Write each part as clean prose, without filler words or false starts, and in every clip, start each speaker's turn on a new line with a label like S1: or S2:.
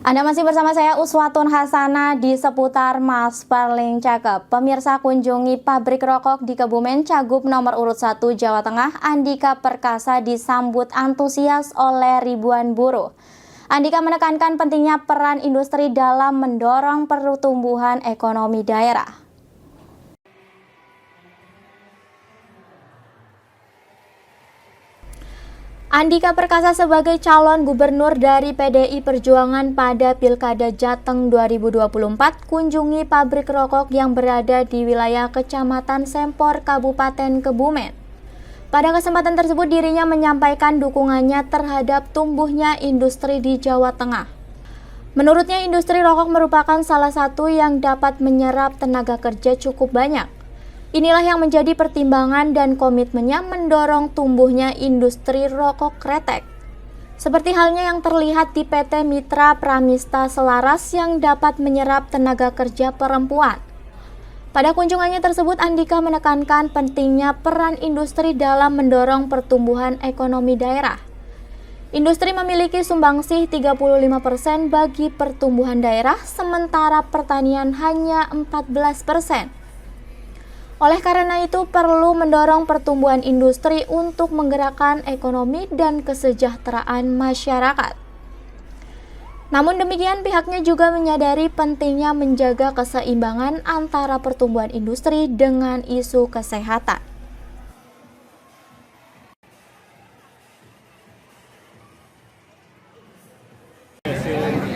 S1: Anda masih bersama saya Uswatun Hasana di seputar Mas Paling Cakep. Pemirsa, kunjungi pabrik rokok di Kebumen, Cagup nomor urut 1 Jawa Tengah, Andika Perkasa disambut antusias oleh ribuan buruh. Andika menekankan pentingnya peran industri dalam mendorong pertumbuhan ekonomi daerah. Andika Perkasa sebagai calon gubernur dari PDI Perjuangan pada Pilkada Jateng 2024 kunjungi pabrik rokok yang berada di wilayah Kecamatan Sempor, Kabupaten Kebumen. Pada kesempatan tersebut dirinya menyampaikan dukungannya terhadap tumbuhnya industri di Jawa Tengah. Menurutnya industri rokok merupakan salah satu yang dapat menyerap tenaga kerja cukup banyak. Inilah yang menjadi pertimbangan dan komitmennya mendorong tumbuhnya industri rokok kretek. Seperti halnya yang terlihat di PT Mitra Pramista Selaras yang dapat menyerap tenaga kerja perempuan. Pada kunjungannya tersebut, Andika menekankan pentingnya peran industri dalam mendorong pertumbuhan ekonomi daerah. Industri memiliki sumbangsih 35% bagi pertumbuhan daerah, sementara pertanian hanya 14%. Oleh karena itu, perlu mendorong pertumbuhan industri untuk menggerakkan ekonomi dan kesejahteraan masyarakat. Namun demikian, pihaknya juga menyadari pentingnya menjaga keseimbangan antara pertumbuhan industri dengan isu kesehatan.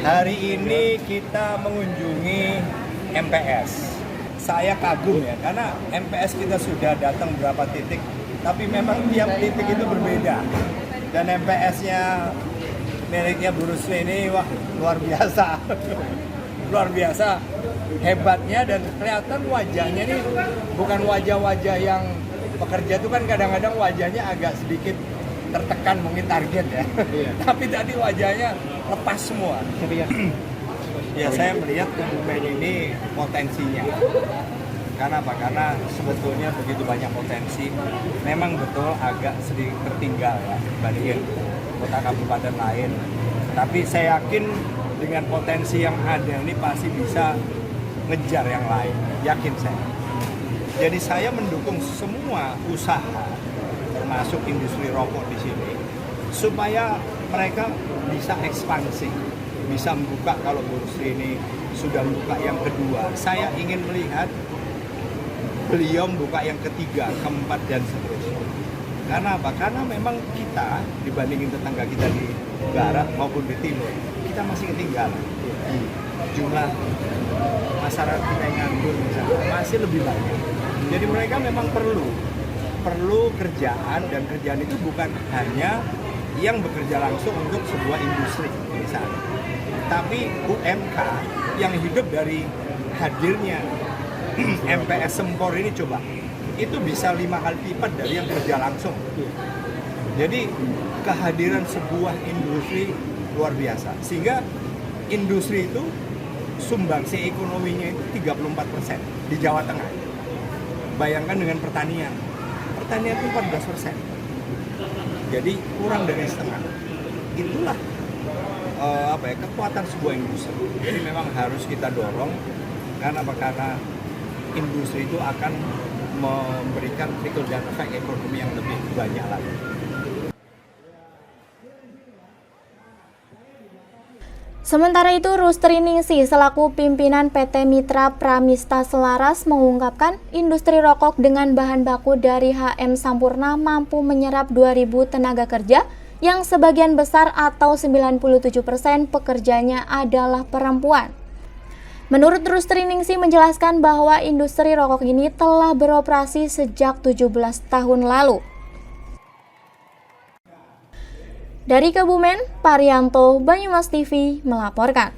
S2: Hari ini kita mengunjungi MPS. Saya kagum ya, karena MPS kita sudah datang berapa titik, tapi memang tiap titik itu berbeda. Dan MPS-nya miliknya Bu Rusli ini wah luar biasa, luar biasa hebatnya, dan kelihatan wajahnya ini bukan wajah-wajah yang pekerja itu kan kadang-kadang wajahnya agak sedikit tertekan mungkin target ya, tapi tadi wajahnya lepas semua. Ya, saya melihat Kebumen ini potensinya. Karena apa? Karena sebetulnya begitu banyak potensi. Memang betul agak sedikit tertinggal ya dibandingin kota kabupaten lain. Tapi saya yakin dengan potensi yang ada ini pasti bisa ngejar yang lain. Yakin saya. Jadi saya mendukung semua usaha termasuk industri rokok di sini supaya mereka bisa ekspansi. Bisa membuka, kalau Bu Rusli ini sudah membuka yang kedua, saya ingin melihat beliau membuka yang ketiga, keempat, dan seterusnya. Karena apa? Karena memang kita dibandingin tetangga kita di barat maupun di timur, kita masih ketinggalan. Jumlah masyarakat kita yang nganggur misalnya masih lebih banyak. Jadi mereka memang perlu kerjaan, dan kerjaan itu bukan hanya yang bekerja langsung untuk sebuah industri misalnya, tapi UMK yang hidup dari hadirnya MPS Sempor ini, coba itu bisa 5 kali lipat dari yang kerja langsung. Jadi kehadiran sebuah industri luar biasa, sehingga industri itu sumbangsi ekonominya itu 34% di Jawa Tengah. Bayangkan dengan pertanian itu 14%. Jadi kurang dari setengah. Itulah kekuatan sebuah industri. Jadi memang harus kita dorong. Karena apa? Karena industri itu akan memberikan trickle down effect ekonomi yang lebih banyak lagi.
S1: Sementara itu, Rustri Ningsih selaku pimpinan PT Mitra Pramista Selaras mengungkapkan industri rokok dengan bahan baku dari HM Sampurna mampu menyerap 2.000 tenaga kerja yang sebagian besar atau 97% pekerjanya adalah perempuan. Menurut Rustri Ningsih menjelaskan bahwa industri rokok ini telah beroperasi sejak 17 tahun lalu. Dari Kebumen, Parianto, Banyumas TV melaporkan.